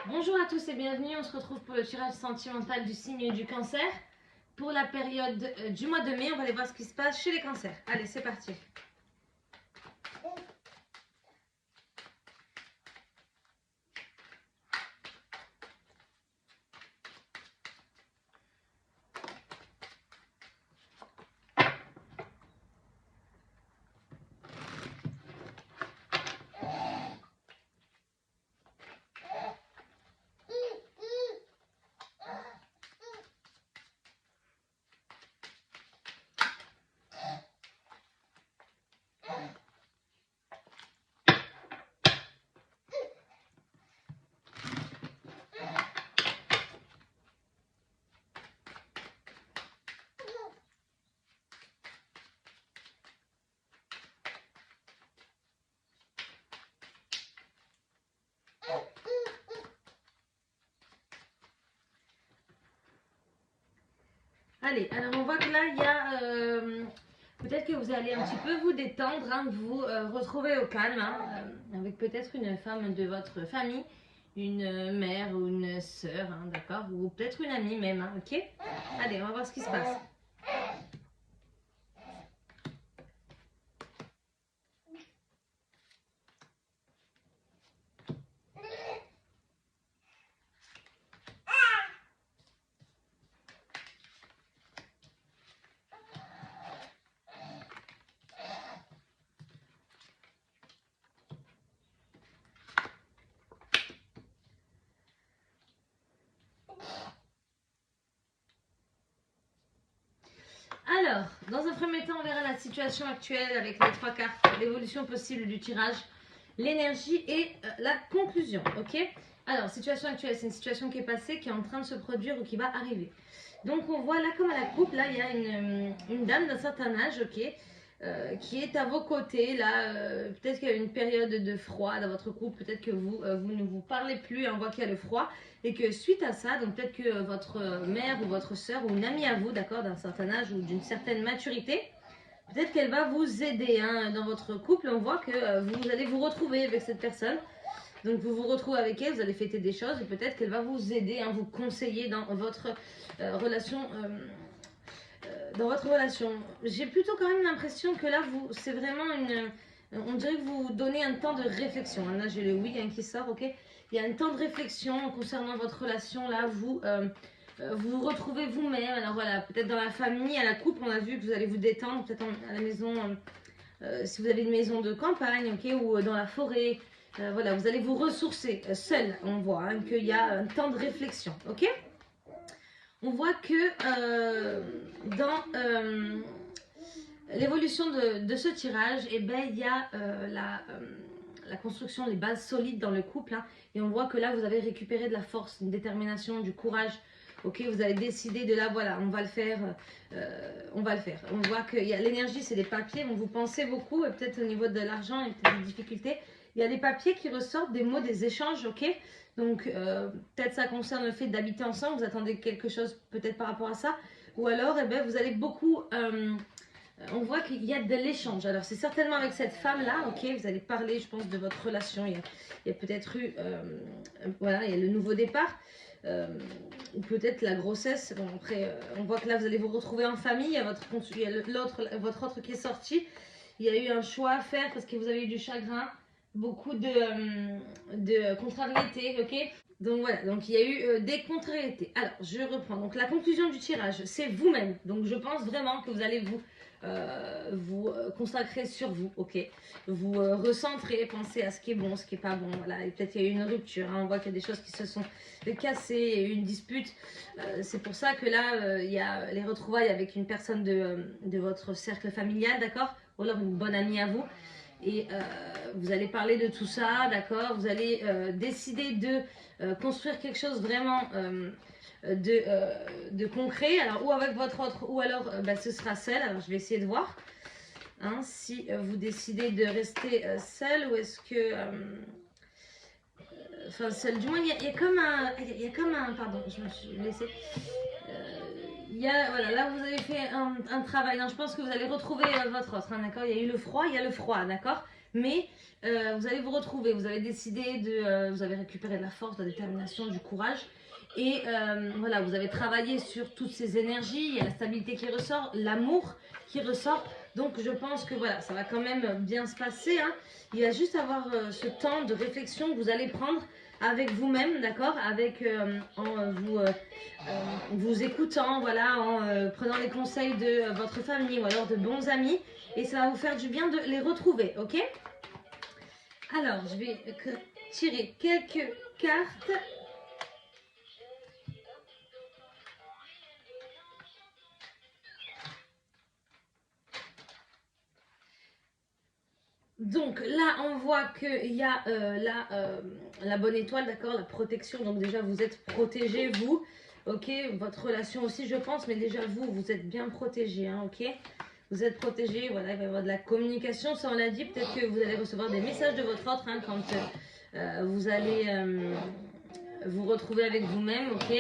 Bonjour à tous et bienvenue, on se retrouve pour le tirage sentimental du signe du cancer. Pour la période du mois de mai, on va aller voir ce qui se passe chez les cancers. Allez, c'est parti. Allez, alors on voit que là, il y a... peut-être que vous allez un petit peu vous détendre, hein, vous retrouver au calme, hein, avec peut-être une femme de votre famille, une mère ou une sœur, hein, d'accord, ou peut-être une amie même, hein, ok. Allez, on va voir ce qui se passe. Alors, dans un premier temps, on verra la situation actuelle avec les trois cartes, l'évolution possible du tirage, l'énergie et la conclusion, ok. Alors, situation actuelle, c'est une situation qui est passée, qui est en train de se produire ou qui va arriver. Donc, on voit là, comme à la coupe, là, il y a une dame d'un certain âge, ok, qui est à vos côtés, là, peut-être qu'il y a une période de froid dans votre couple, peut-être que vous ne vous parlez plus, on voit qu'il y a le froid, et que suite à ça, donc peut-être que votre mère ou votre soeur ou une amie à vous, d'accord, d'un certain âge ou d'une certaine maturité, peut-être qu'elle va vous aider, hein, dans votre couple, on voit que vous allez vous retrouver avec cette personne. Donc vous vous retrouvez avec elle, vous allez fêter des choses et peut-être qu'elle va vous aider, hein, vous conseiller dans votre relation. Dans votre relation, j'ai plutôt quand même l'impression que là, c'est vraiment on dirait que vous donnez un temps de réflexion. Là, j'ai le oui, hein, qui sort, ok. Il y a un temps de réflexion concernant votre relation. Là, vous retrouvez vous-même. Alors voilà, peut-être dans la famille, à la coupe, on a vu que vous allez vous détendre, peut-être à la maison, si vous avez une maison de campagne, ok, ou dans la forêt. Voilà, vous allez vous ressourcer seul. On voit, hein, qu'il y a un temps de réflexion, ok. On voit que dans l'évolution de ce tirage, eh ben, il y a la construction, les bases solides dans le couple, hein, et on voit que là, vous avez récupéré de la force, une détermination, du courage. Ok, vous avez décidé de là, voilà, on va le faire, on va le faire. On voit que l'énergie, c'est des papiers, donc vous pensez beaucoup, et peut-être au niveau de l'argent, il y a peut-être des difficultés. Il y a des papiers qui ressortent, des mots, des échanges, ok. Donc, peut-être ça concerne le fait d'habiter ensemble, vous attendez quelque chose peut-être par rapport à ça. Ou alors, eh ben, vous allez beaucoup... on voit qu'il y a de l'échange. Alors, c'est certainement avec cette femme-là, ok, vous allez parler, je pense, de votre relation. Il y a peut-être eu... voilà, il y a le nouveau départ. Ou peut-être la grossesse. Bon, après, on voit que là, vous allez vous retrouver en famille. Il y a votre autre qui est sorti. Il y a eu un choix à faire parce que vous avez eu du chagrin, beaucoup de contrariétés, ok. Donc voilà, donc il y a eu des contrariétés. Alors, je reprends. Donc la conclusion du tirage, c'est vous-même. Donc je pense vraiment que vous allez vous consacrer sur vous, ok. Vous recentrer, penser à ce qui est bon, ce qui est pas bon. Voilà, et peut-être qu'il y a eu une rupture, hein. On voit qu'il y a des choses qui se sont cassées, il y a eu une dispute. C'est pour ça que là, il y a les retrouvailles avec une personne de votre cercle familial, d'accord, ou alors une bonne amie à vous. Et vous allez parler de tout ça, d'accord. Vous allez décider de construire quelque chose vraiment de concret. Alors, ou avec votre autre, ou alors bah, ce sera seul. Alors, je vais essayer de voir, hein, si vous décidez de rester seul ou est-ce que... Enfin, seul. Du moins, il y a comme un... Il y a comme un... Pardon, je me suis laissée... voilà, là vous avez fait un travail. Non, je pense que vous allez retrouver votre autre, hein, d'accord. Il y a eu le froid, il y a le froid, d'accord. mais vous allez vous retrouver. Vous avez décidé vous avez récupéré de la force, de la détermination, du courage. Et voilà, vous avez travaillé sur toutes ces énergies, il y a la stabilité qui ressort, l'amour qui ressort. Donc je pense que voilà, ça va quand même bien se passer, hein. Il va juste avoir ce temps de réflexion que vous allez prendre avec vous-même, d'accord, avec vous écoutant, voilà, en prenant les conseils de votre famille ou alors de bons amis. Et ça va vous faire du bien de les retrouver, ok? Alors, je vais tirer quelques cartes. Donc là, on voit qu'il y a la bonne étoile, d'accord, la protection. Donc déjà, vous êtes protégé, vous. Ok, votre relation aussi, je pense, mais déjà, vous êtes bien protégé, hein, ok. Vous êtes protégé, voilà, il va y avoir de la communication, ça on l'a dit. Peut-être que vous allez recevoir des messages de votre autre, hein, quand vous allez vous retrouver avec vous-même, ok.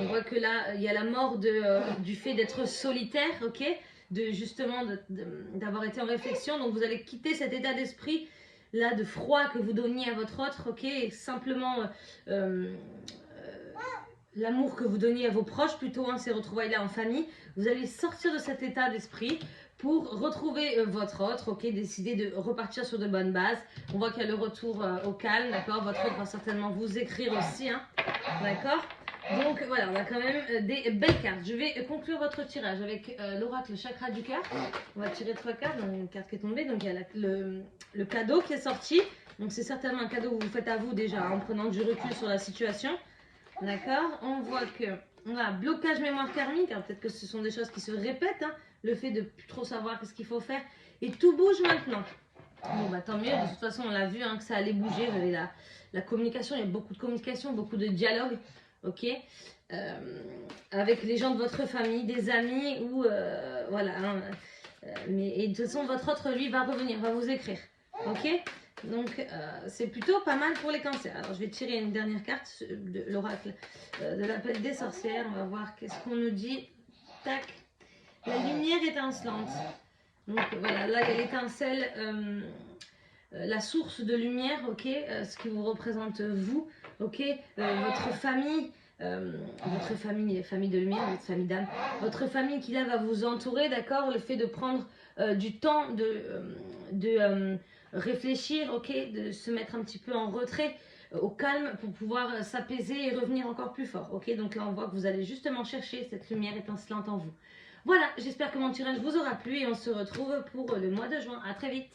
On voit que là, il y a la mort du fait d'être solitaire, ok, de justement d'avoir été en réflexion. Donc vous allez quitter cet état d'esprit là de froid que vous donniez à votre autre, ok, et simplement l'amour que vous donniez à vos proches, plutôt, hein, ces retrouvailles-là en famille. Vous allez sortir de cet état d'esprit pour retrouver votre autre, ok, décider de repartir sur de bonnes bases. On voit qu'il y a le retour au calme, d'accord. Votre autre va certainement vous écrire aussi, hein, d'accord. Donc voilà, on a quand même des belles cartes. Je vais conclure votre tirage avec l'oracle chakra du cœur. On va tirer 3 cartes, donc une carte qui est tombée, donc il y a le cadeau qui est sorti. Donc c'est certainement un cadeau que vous faites à vous déjà en prenant du recul sur la situation. D'accord. On voit que on a blocage mémoire karmique. Alors peut-être que ce sont des choses qui se répètent, hein, le fait de plus trop savoir qu'est-ce qu'il faut faire. Et tout bouge maintenant. Bon bah tant mieux, de toute façon on l'a vu, hein, que ça allait bouger. Vous avez la communication, il y a beaucoup de communication, beaucoup de dialogue, ok, avec les gens de votre famille, des amis ou voilà, hein, et de toute façon votre autre lui va revenir, va vous écrire, ok. Donc c'est plutôt pas mal pour les cancers. Alors je vais tirer une dernière carte de l'oracle de l'appel des sorcières. On va voir qu'est-ce qu'on nous dit. Tac, la lumière étincelante. Donc voilà, là il y a l'étincelle, la source de lumière, ok, ce qui vous représente vous, ok, votre famille. Votre famille de lumière, votre famille d'âme, votre famille qui là va vous entourer, d'accord. Le fait de prendre du temps de réfléchir, ok, de se mettre un petit peu en retrait, au calme pour pouvoir s'apaiser et revenir encore plus fort, ok. Donc là on voit que vous allez justement chercher cette lumière étincelante en vous. Voilà, j'espère que mon tirage vous aura plu et on se retrouve pour le mois de juin. À très vite.